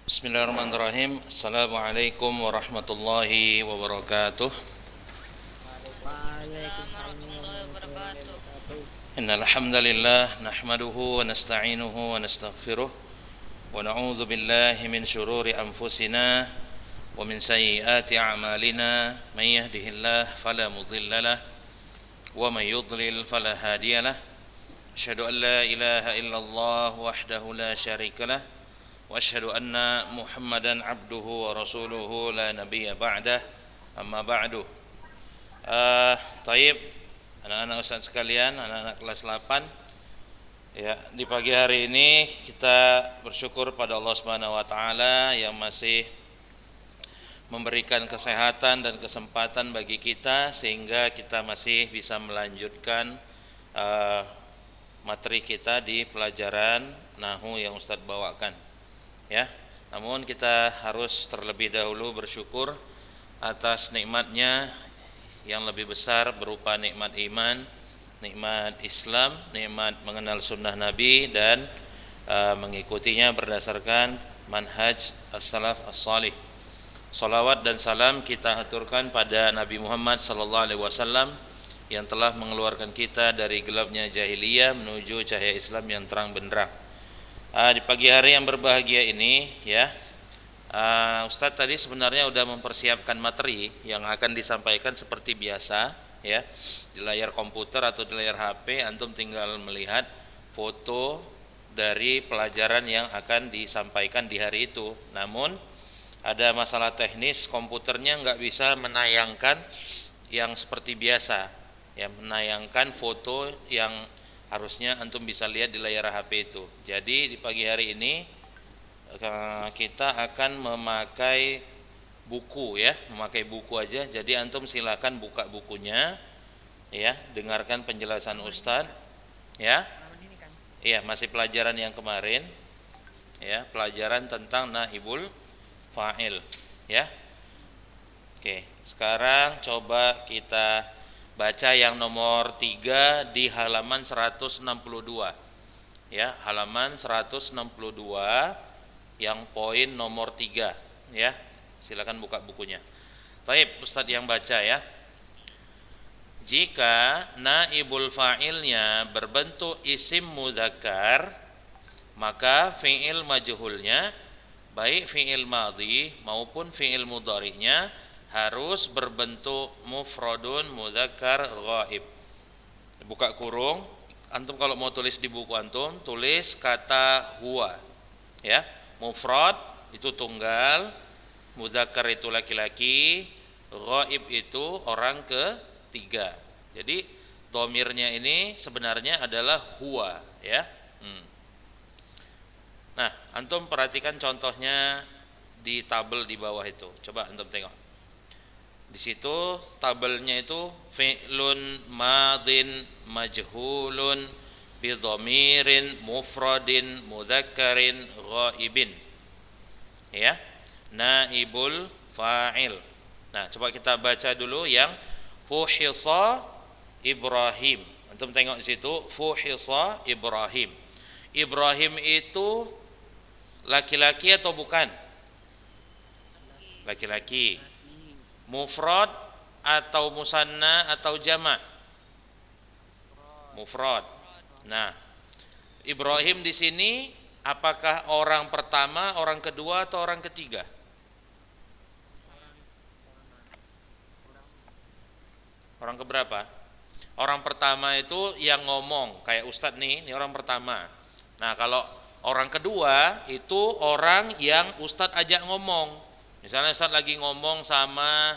Bismillahirrahmanirrahim. Assalamualaikum warahmatullahi wabarakatuh. Waalaikumsalam Warahmatullahi warahmatullahi wabarakatuh. wabarakatuh. Innal hamdalillah nahmaduhu wa nasta'inuhu wa nastaghfiruh wa na'udzu billahi min shururi anfusina wa min sayyiati a'malina. May yahdihillahu fala mudilla lahu wa may yudlil fala hadiya lahu. Asyhadu an la ilaha illallah wahdahu la syarika lahu wa asyhadu anna Muhammadan abduhu wa rasuluhu la nabiyya ba'dah. Amma ba'du. Taib, anak-anak ustaz sekalian, anak-anak kelas 8. Ya, di pagi hari ini kita bersyukur pada Allah Subhanahu wa taala yang masih memberikan kesehatan dan kesempatan bagi kita sehingga kita masih bisa melanjutkan materi kita di pelajaran Nahwu yang Ustaz bawakan. Ya, namun kita harus terlebih dahulu bersyukur atas nikmatnya yang lebih besar berupa nikmat iman, nikmat Islam, nikmat mengenal sunnah Nabi dan mengikutinya berdasarkan manhaj as-salaf as-salih. Salawat dan salam kita aturkan pada Nabi Muhammad sallallahu alaihi wasallam yang telah mengeluarkan kita dari gelapnya jahiliyah menuju cahaya Islam yang terang benderang. Di pagi hari yang berbahagia ini, ya, Ustadz tadi sebenarnya sudah mempersiapkan materi yang akan disampaikan seperti biasa, ya, di layar komputer atau di layar HP. Antum tinggal melihat foto dari pelajaran yang akan disampaikan di hari itu. Namun ada masalah teknis, komputernya nggak bisa menayangkan yang seperti biasa, ya, menayangkan foto yang harusnya antum bisa lihat di layar HP itu. Jadi di pagi hari ini kita akan memakai buku, ya, memakai buku aja. Jadi antum silakan buka bukunya, ya, dengarkan penjelasan Ustadz, ya. Iya, masih pelajaran yang kemarin, ya, pelajaran tentang naibul fa'il, ya. Oke, sekarang coba kita baca yang nomor 3 di halaman 162. Ya, halaman 162 yang poin nomor 3, ya. Silakan buka bukunya. Taib, Ustadz yang baca, ya. Jika naibul fa'ilnya berbentuk isim mudzakkar, maka fi'il majhulnya baik fi'il madhi maupun fi'il mudhari'nya harus berbentuk mufradun mudzakkar ghaib. Buka kurung. Antum kalau mau tulis di buku antum, tulis kata huwa, ya. Mufrad itu tunggal, mudzakkar itu laki-laki, ghaib itu orang ketiga. Jadi dhamirnya ini sebenarnya adalah huwa, ya. Nah, antum perhatikan contohnya di tabel di bawah itu. Coba antum tengok. Di situ tabelnya itu fi'lun madin majhulun bi dhamirin mufradin mudzakkarin ghaibin, ya, naibul fa'il. Nah, coba kita baca dulu yang fuhisa Ibrahim. Antum tengok di situ fuhisa Ibrahim. Ibrahim itu laki-laki atau bukan? Laki-laki. Mufrad atau musanna atau jamak? Mufrad. Nah, Ibrahim di sini apakah orang pertama, orang kedua atau orang ketiga? Orang keberapa? Orang pertama itu yang ngomong, kayak Ustadz nih, ini orang pertama. Nah, kalau orang kedua itu orang yang Ustadz ajak ngomong. Misalnya Ustadz lagi ngomong sama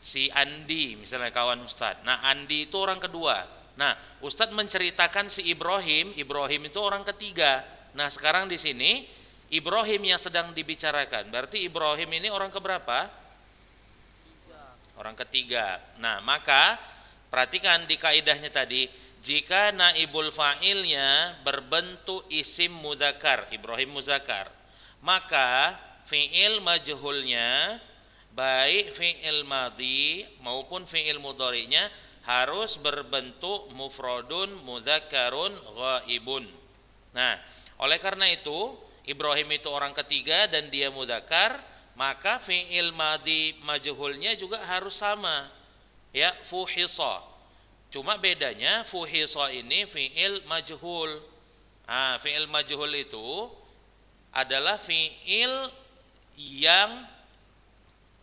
si Andi, misalnya kawan Ustadz. Nah, Andi itu orang kedua. Nah, Ustadz menceritakan si Ibrahim, Ibrahim itu orang ketiga. Nah, sekarang di sini Ibrahim yang sedang dibicarakan. Berarti Ibrahim ini orang keberapa? Orang ketiga. Nah, maka perhatikan di kaidahnya tadi, jika naibul fa'ilnya berbentuk isim mudzakkar, Ibrahim mudzakkar, maka fi'il majhulnya baik fi'il madhi maupun fi'il mudhari'nya harus berbentuk mufradun mudzakkarun ghaibun. Nah, Oleh karena itu, Ibrahim itu orang ketiga dan dia mudzakkar, maka fi'il madhi majhulnya juga harus sama. Ya, fuhisa. Cuma bedanya fuhisa ini fi'il majhul. Fi'il majhul itu adalah fi'il yang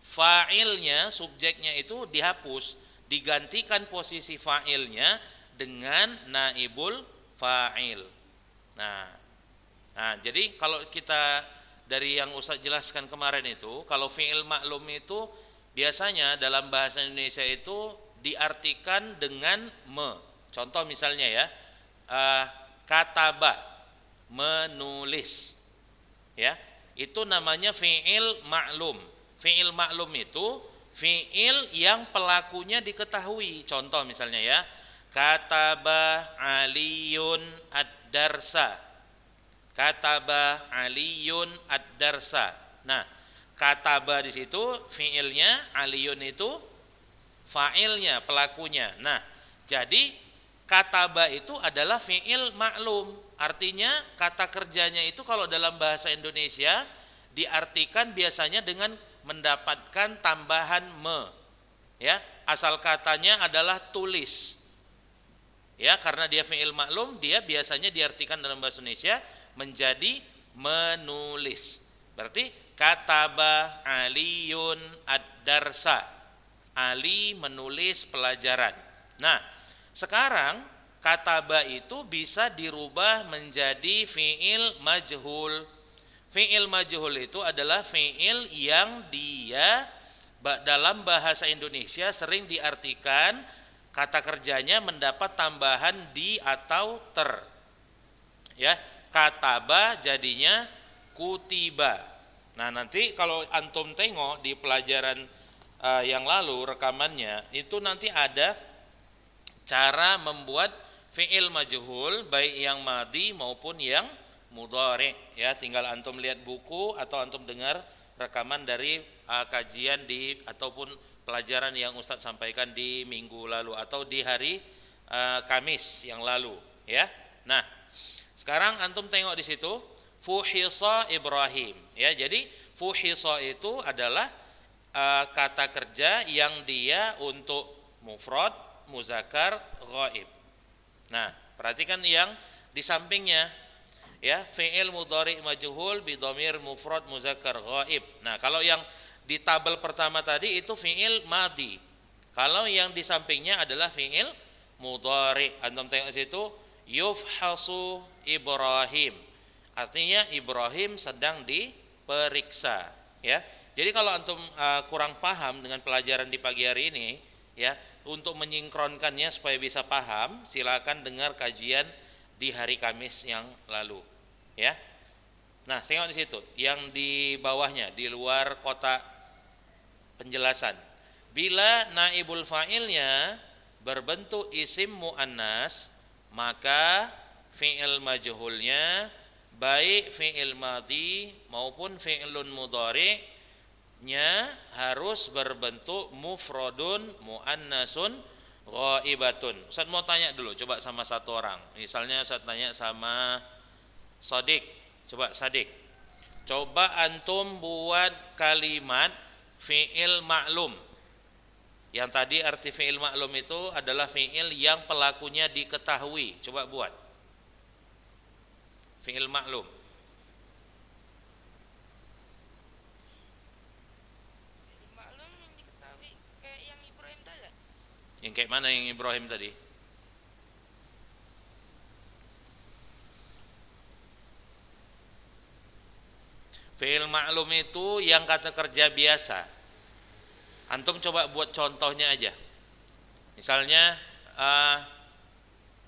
fa'ilnya, subjeknya itu dihapus, digantikan posisi fa'ilnya dengan naibul fa'il. Nah, jadi kalau kita dari yang Ustaz jelaskan kemarin itu, kalau fi'il maklum itu biasanya dalam bahasa Indonesia itu diartikan dengan me. Contoh misalnya ya, kataba, menulis. Ya, itu namanya fi'il maklum. Fi'il maklum itu fi'il yang pelakunya diketahui. Contoh misalnya ya, kataba aliyun ad-darsa. Kataba aliyun ad-darsa. Nah, kataba di situ fi'ilnya, aliyun itu fa'ilnya, pelakunya. Nah, jadi kataba itu adalah fi'il maklum. Artinya kata kerjanya itu kalau dalam bahasa Indonesia diartikan biasanya dengan mendapatkan tambahan me. Ya, asal katanya adalah tulis. Ya, karena dia fi'il maklum, dia biasanya diartikan dalam bahasa Indonesia menjadi menulis. Berarti kataba aliyun ad-darsa. Ali menulis pelajaran. Nah, sekarang kataba itu bisa dirubah menjadi fi'il majhul. Fi'il majhul itu adalah fi'il yang dia dalam bahasa Indonesia sering diartikan kata kerjanya mendapat tambahan di atau ter. Ya, kataba jadinya kutiba. Nah, nanti kalau antum tengok di pelajaran yang lalu rekamannya itu nanti ada cara membuat fi'il majhul baik yang madhi maupun yang mudhari. Ya, tinggal antum lihat buku atau antum dengar rekaman dari kajian ataupun pelajaran yang Ustadz sampaikan di minggu lalu atau di hari Kamis yang lalu, ya. Nah, sekarang antum tengok di situ fuhisa Ibrahim, ya. Jadi fuhisa itu adalah kata kerja yang dia untuk mufrad, muzakkar, ghaib. Nah, perhatikan yang di sampingnya, ya, fi'il mudhari majhul bi dhamir mufrad muzakkar ghaib. Nah, kalau yang di tabel pertama tadi itu fi'il madhi. Kalau yang di sampingnya adalah fi'il mudhari. Antum tengok situ yufhasu Ibrahim. Artinya Ibrahim sedang diperiksa, ya. Jadi kalau antum kurang paham dengan pelajaran di pagi hari ini, ya, untuk menyinkronkannya supaya bisa paham, silakan dengar kajian di hari Kamis yang lalu, ya. Nah, tengok di situ, yang di bawahnya di luar kotak penjelasan. Bila naibul fa'ilnya berbentuk isim muannas, maka fi'il majhulnya baik fi'il madhi maupun fi'ilun mudhari' harus berbentuk mufradun muannasun ghaibatun. Ustaz mau tanya dulu, coba sama satu orang. Misalnya Ustaz tanya sama Sadik. Coba Sadik. Coba antum buat kalimat fi'il maklum. Yang tadi arti fi'il maklum itu adalah fi'il yang pelakunya diketahui. Coba buat. Fi'il maklum. Yang kayak mana yang Ibrahim tadi? Fi'il maklum itu yang kata kerja biasa. Antum coba buat contohnya aja. Misalnya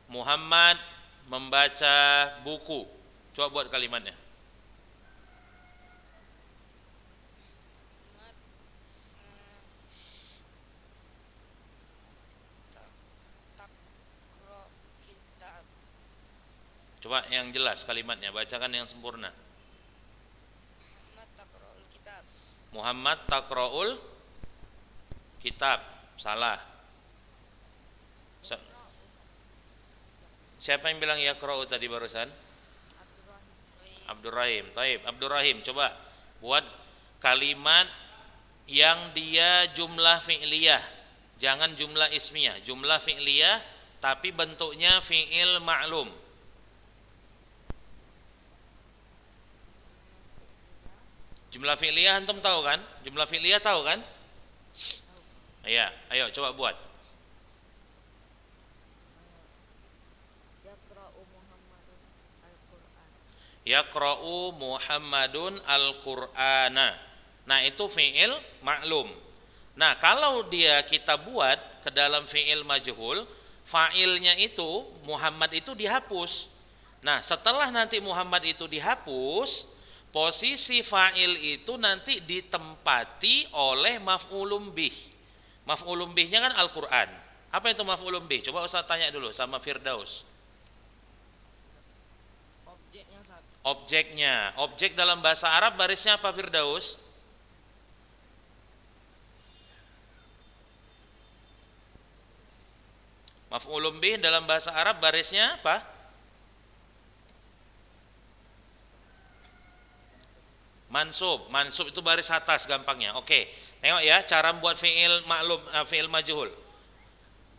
Muhammad membaca buku. Coba buat kalimatnya. Coba yang jelas kalimatnya, bacakan yang sempurna. Muhammad taqra'ul kitab. Salah. Siapa yang bilang yaqra'u tadi barusan? Abdurrahim. Taib. Abdurrahim, coba buat kalimat yang dia jumlah fi'liyah. Jangan jumlah ismiyah, jumlah fi'liyah tapi bentuknya fi'il ma'lum. Jumlah fi'liyah antum tahu kan? Jumlah fi'liyah tahu kan? Iya, ayo coba buat. Yaqra'u Muhammadun al-Qur'ana. Nah, itu fi'il maklum. Nah, kalau dia kita buat ke dalam fi'il majhul, fa'ilnya itu Muhammad itu dihapus. Nah, setelah nanti Muhammad itu dihapus, posisi fa'il itu nanti ditempati oleh maf'ulun bih. Maf'ulun bihnya kan Al-Qur'an. Apa itu maf'ulun bih? Coba Ustaz tanya dulu sama Firdaus. Objeknya. Objek dalam bahasa Arab barisnya apa Firdaus? Maf'ulun bih dalam bahasa Arab barisnya apa? Mansub. Mansub itu baris atas gampangnya. Oke. Tengok ya cara buat fi'il maklum, fi'il majhul.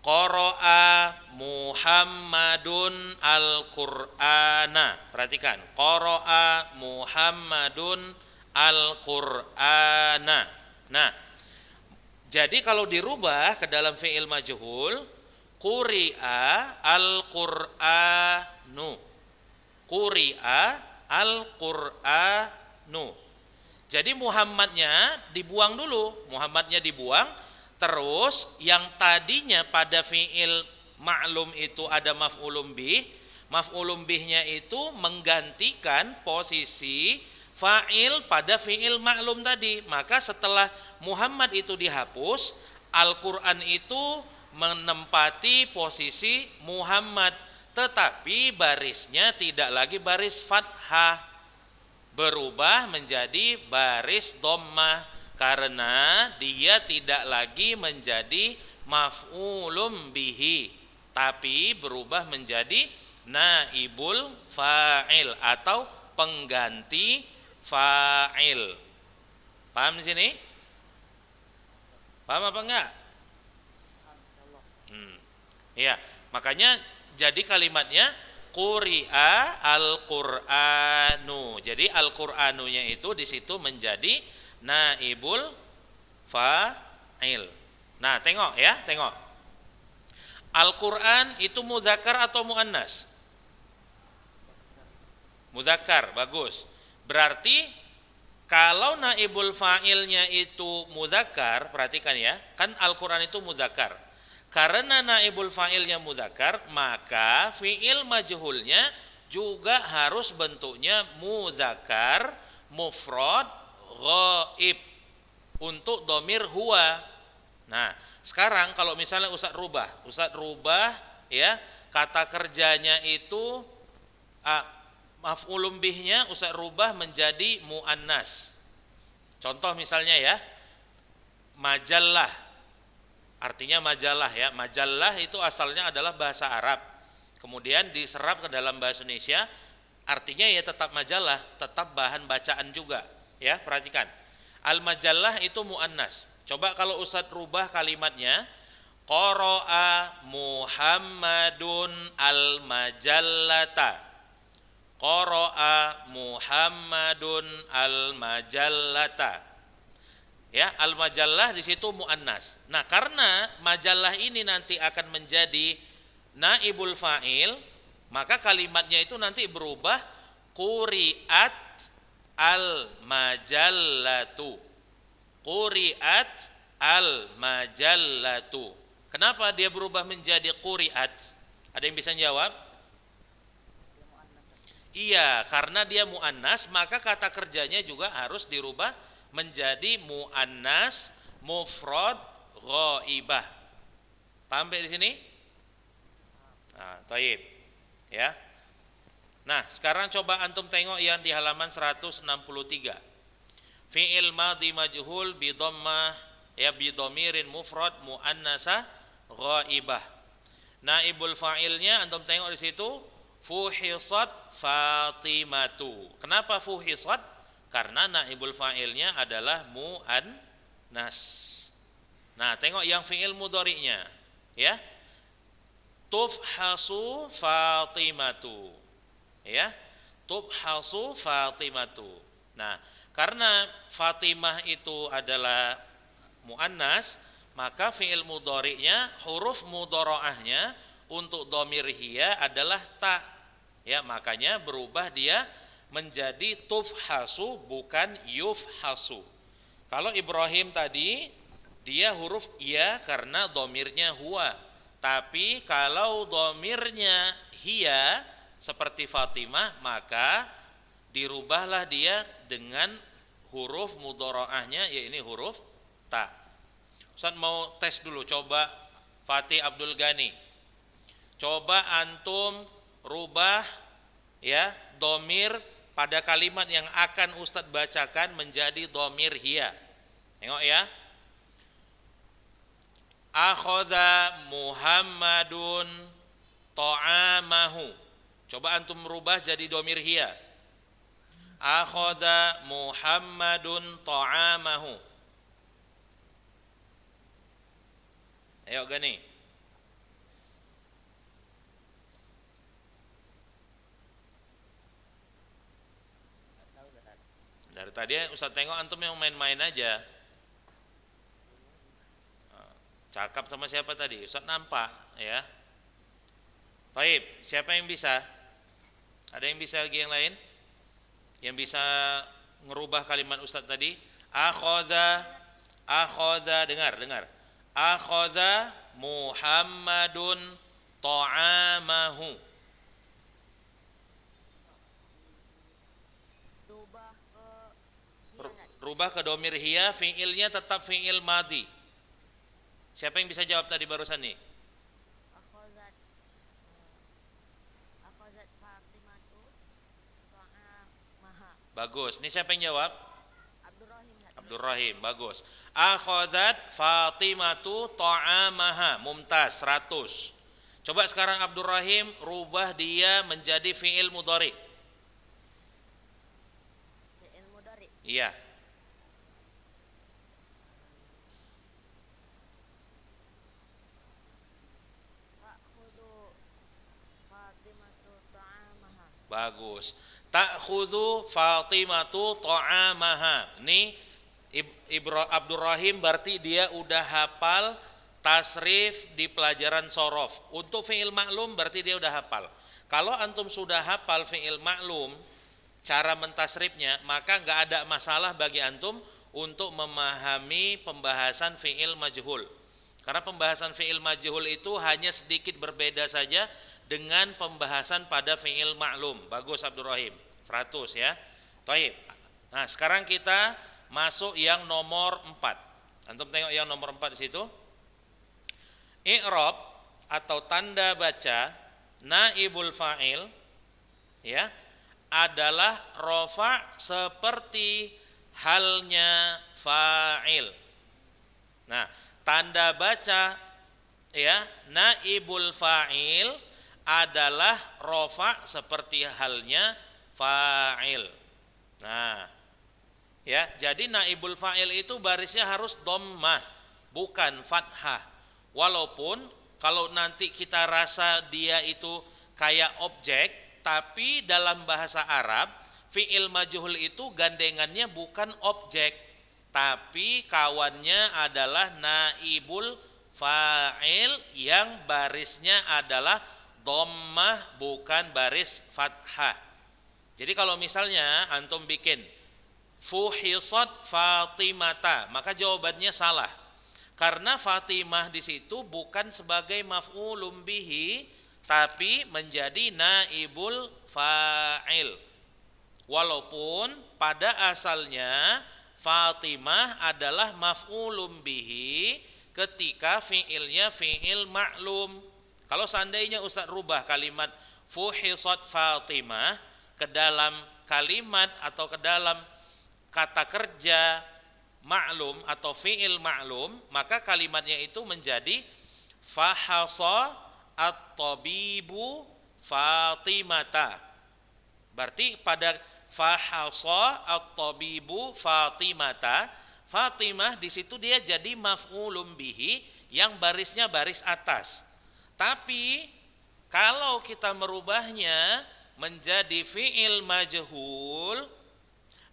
Qara'a Muhammadun al-Qur'ana. Perhatikan, qara'a Muhammadun al-Qur'ana. Nah, jadi kalau dirubah ke dalam fi'il majhul, quri'a al-Qur'anu. Quri'a al-Qur'anu. Jadi Muhammadnya dibuang dulu, Muhammadnya dibuang. Terus yang tadinya pada fi'il ma'lum itu ada maf'ulun bih, maf'ulun bihnya itu menggantikan posisi fa'il pada fi'il ma'lum tadi. Maka setelah Muhammad itu dihapus, Al-Quran itu menempati posisi Muhammad, tetapi barisnya tidak lagi baris fathah, berubah menjadi baris dhammah. Karena dia tidak lagi menjadi maf'ulun bihi, tapi berubah menjadi naibul fa'il atau pengganti fa'il. Paham di sini? Paham apa enggak? Ya, makanya jadi kalimatnya quri'a al-Qur'anu. Jadi al-Qur'anunya itu di situ menjadi naibul fa'il. Nah, tengok ya, tengok. Al-Qur'an itu mudzakkar atau muannas? Mudzakkar, bagus. Berarti kalau naibul fa'ilnya itu mudzakkar, perhatikan ya, kan Al-Qur'an itu mudzakkar. Karena naibul fa'ilnya mudzakkar, maka fi'il majhulnya juga harus bentuknya mudzakkar mufrad ghaib untuk domir huwa. Nah, sekarang kalau misalnya Ustaz rubah ya, kata kerjanya itu maf'ulun bihnya Ustaz rubah menjadi muannas. Contoh misalnya ya, majallah. Artinya majalah ya. Majallah itu asalnya adalah bahasa Arab. Kemudian diserap ke dalam bahasa Indonesia, artinya ya tetap majalah, tetap bahan bacaan juga. Ya, perhatikan. Al-majallah itu muannas. Coba kalau Ustaz rubah kalimatnya, qara'a Muhammadun al-majallata. Qara'a Muhammadun al-majallata. Ya, al-majallah di situ muannas. Nah, karena majallah ini nanti akan menjadi naibul fa'il, maka kalimatnya itu nanti berubah quri'at al-majallatu. Quri'at al-majallatu. Kenapa dia berubah menjadi quri'at? Ada yang bisa jawab? Iya, karena dia muannas, maka kata kerjanya juga harus dirubah menjadi muannas mufrad ghaibah. Paham di sini? Nah, thayyib. Ya. Nah, sekarang coba antum tengok yang di halaman 163. Fi'il madhi majhul bi dhammah ya bi dhamirin mufrad muannasah ghaibah. Naibul fa'ilnya antum tengok di situ Fuhisat Fatimatu. Kenapa fuhisat? Karena naibul fa'ilnya adalah muannas. Nah, tengok yang fi'il mudhari'nya, ya. Tufhasu Fatimatu. Ya. Tufhasu Fatimatu. Nah, karena Fatimah itu adalah muannas, maka fi'il mudhari'nya huruf mudhara'ahnya untuk dhamir hiya adalah ta. Ya, makanya berubah dia menjadi tufhasu bukan yufhasu. Kalau Ibrahim tadi dia huruf ya karena dhamirnya huwa. Tapi kalau dhamirnya hiya seperti Fatimah, maka dirubahlah dia dengan huruf mudhara'ahnya, yaitu huruf ta. Ustaz mau tes dulu, coba Fatih Abdul Ghani. Coba antum rubah ya dhamir pada kalimat yang akan Ustaz bacakan menjadi dhamir hiya. Tengok ya. Akhadha Muhammadun ta'amahu. Coba antum merubah jadi dhamir hiya. Akhadha Muhammadun ta'amahu. Ayo Gani. Dari tadi Ustaz tengok antum yang main-main aja. Cakap sama siapa tadi? Ustaz nampak ya. Baik, siapa yang bisa? Ada yang bisa lagi yang lain? Yang bisa ngerubah kalimat Ustaz tadi? Akhadha, dengar. Akhadha Muhammadun ta'amahu. Rubah ke dhamir hiya, fi'ilnya tetap fi'il madhi. Siapa yang bisa jawab tadi barusan nih? Akhazat Fatimatu ta'amaha. Bagus. Ini siapa yang jawab? Abdurrahim. Bagus. Akhazat Fatimatu ta'amaha. Mumtaz 100. Coba sekarang Abdurrahim rubah dia menjadi fi'il mudhari. Fi'il mudhari. Iya. Bagus. Ta'khudhu Fatimatu ta'amaha. Ini Abdurrahim berarti dia udah hafal tasrif di pelajaran sorof. Untuk fi'il maklum berarti dia udah hafal. Kalau antum sudah hafal fi'il maklum, cara mentasrifnya, maka nggak ada masalah bagi antum untuk memahami pembahasan fi'il majhul. Karena pembahasan fi'il majhul itu hanya sedikit berbeda saja dengan pembahasan pada fi'il maklum. Bagus Abdurrahim, 100 ya. Taib. Nah, sekarang kita masuk yang nomor 4. Antum tengok yang nomor 4 di situ. I'rab atau tanda baca naibul fa'il ya adalah rofa seperti halnya fa'il. Nah, tanda baca ya naibul fa'il adalah rofa seperti halnya fa'il. Nah, ya, jadi naibul fa'il itu barisnya harus dhammah, bukan fathah. Walaupun kalau nanti kita rasa dia itu kayak objek, tapi dalam bahasa Arab fi'il majhul itu gandengannya bukan objek, tapi kawannya adalah naibul fa'il yang barisnya adalah dhammah bukan baris fathah. Jadi kalau misalnya antum bikin fuhisat Fatimata, maka jawabannya salah. Karena Fatimah di situ bukan sebagai maf'ulun bihi, tapi menjadi naibul fa'il. Walaupun pada asalnya Fatimah adalah maf'ulun bihi ketika fi'ilnya fi'il maklum. Kalau seandainya Ustaz rubah kalimat fuhisat Fatimah ke dalam kalimat atau ke dalam kata kerja maklum atau fi'il maklum, maka kalimatnya itu menjadi fahasa at-tabibu Fatimata. Berarti pada fahasa at-tabibu Fatimata, Fatimah di situ dia jadi maf'ulun bihi yang barisnya baris atas. Tapi kalau kita merubahnya menjadi fi'il majhul,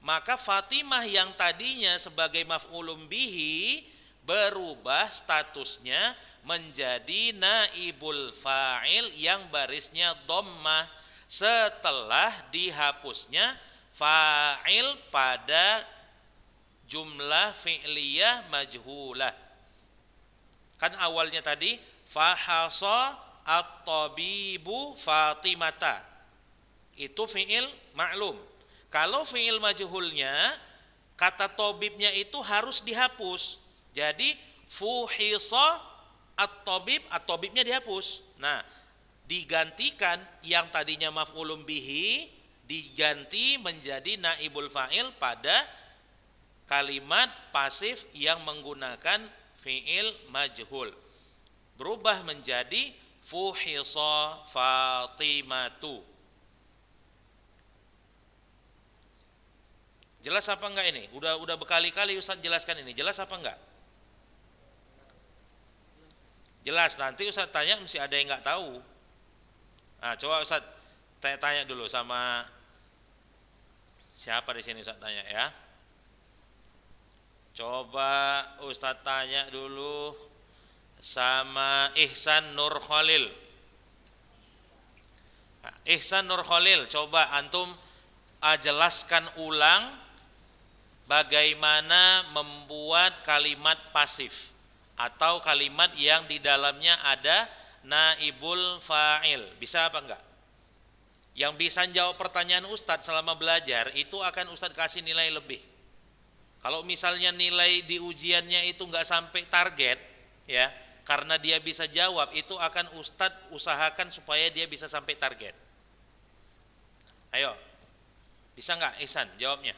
maka Fatimah yang tadinya sebagai maf'ulun bihi berubah statusnya menjadi naibul fa'il yang barisnya dhammah setelah dihapusnya fa'il pada jumlah fi'liyah majhulah. Kan awalnya tadi fahasa at-tabibu Fatimata, itu fi'il ma'lum. Kalau fi'il majhulnya, kata tabibnya itu harus dihapus. Jadi fuhisa at-tabib, at-tabibnya dihapus. Nah, digantikan yang tadinya maf'ulun bihi diganti menjadi naibul fa'il pada kalimat pasif yang menggunakan fi'il majhul. Berubah menjadi fuhisa Fatimatu. Jelas apa enggak ini? Udah berkali-kali Ustaz jelaskan ini. Jelas apa enggak? Jelas. Nanti Ustaz tanya mesti ada yang enggak tahu. Nah, coba Ustaz tanya dulu sama siapa di sini Ustaz tanya ya. Coba Ustaz tanya dulu sama Ihsan Nur Khalil. Nah, Ihsan Nur Khalil, coba antum jelaskan ulang bagaimana membuat kalimat pasif atau kalimat yang di dalamnya ada naibul fa'il. Bisa apa enggak? Yang bisa jawab pertanyaan Ustadz selama belajar itu akan Ustadz kasih nilai lebih. Kalau misalnya nilai di ujiannya itu enggak sampai target, ya, karena dia bisa jawab, itu akan Ustadz usahakan supaya dia bisa sampai target. Ayo, bisa enggak Ihsan jawabnya?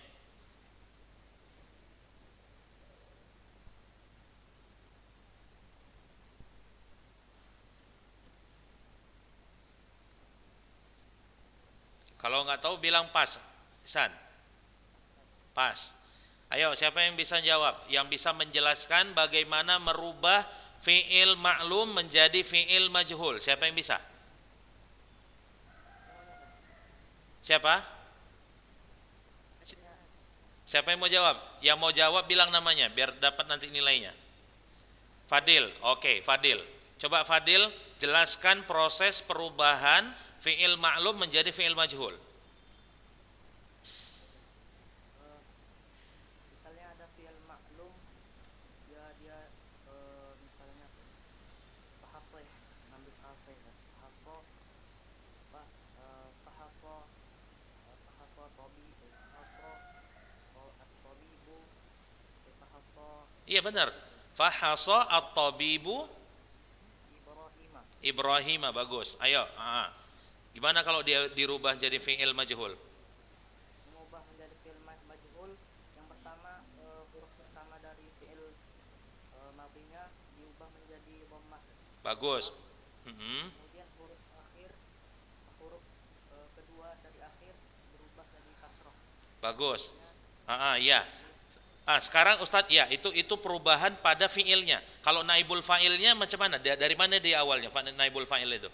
Kalau nggak tahu bilang pas, Ihsan. Pas. Ayo, siapa yang bisa jawab? Yang bisa menjelaskan bagaimana merubah fi'il ma'lum menjadi fi'il majhul? Siapa yang bisa? Siapa? Siapa yang mau jawab? Yang mau jawab bilang namanya biar dapat nanti nilainya. Fadil. Oke, Fadil. Coba Fadil jelaskan proses perubahan fi'il ma'lum menjadi fi'il majhul. Misalnya ada fi'il ma'lum, dia misalnya pahapo ya, ngambil kafe ya, pahapo pahapo pahapo tobi pahapo at-tobibu pahapo. Iya benar. Fahasa at-tabibu Ibrahim, bagus. Ayo, gimana kalau dia dirubah jadi fi'il majhul? Mengubah menjadi fi'il majhul, yang pertama huruf pertama dari fi'il madhinya diubah menjadi dhammah. Bagus. Kemudian huruf akhir, huruf kedua dari akhir berubah jadi kasroh. Bagus. Iya. Sekarang Ustadz, ya itu perubahan pada fi'ilnya. Kalau naibul fa'ilnya macam mana? Dari mana dia awalnya naibul fa'il itu?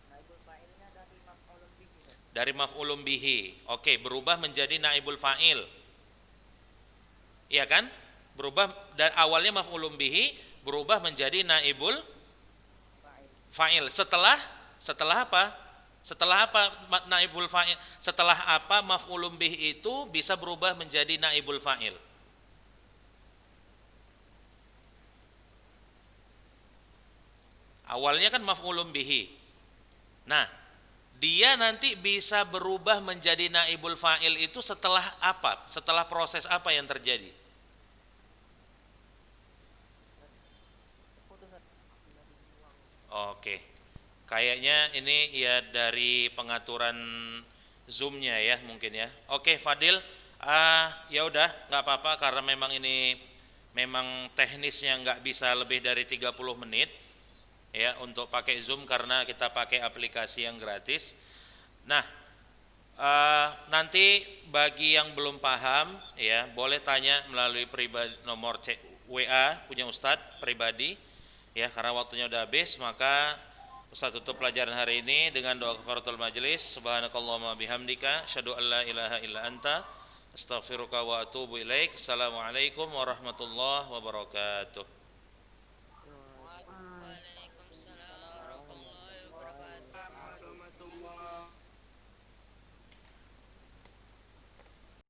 Naibul fa'ilnya dari maf'ulun bihi. Dari maf'ulun bihi. Oke, berubah menjadi naibul fa'il. Iya kan? Berubah dari awalnya maf'ulun bihi berubah menjadi naibul fa'il. Setelah apa? Setelah apa naibul fa'il? Setelah apa maf'ulun bih itu bisa berubah menjadi naibul fa'il? Awalnya kan maf'ulun bihi. Nah, dia nanti bisa berubah menjadi naibul fa'il itu setelah apa? Setelah proses apa yang terjadi? Oke. Kayaknya ini ya dari pengaturan Zoom-nya ya mungkin ya. Oke, Fadil, ya udah nggak apa-apa karena memang ini memang teknisnya nggak bisa lebih dari 30 menit ya untuk pakai Zoom karena kita pakai aplikasi yang gratis. Nah, nanti bagi yang belum paham ya boleh tanya melalui pribadi, nomor WA punya Ustadz pribadi ya, karena waktunya udah habis. Maka Ustadz tutup pelajaran hari ini dengan doa kafaratul majelis. Subhanakallahumma bihamdika asyhadu an la ilaha illa anta astaghfiruka wa atubu ilaik. Assalamualaikum warahmatullahi wabarakatuh.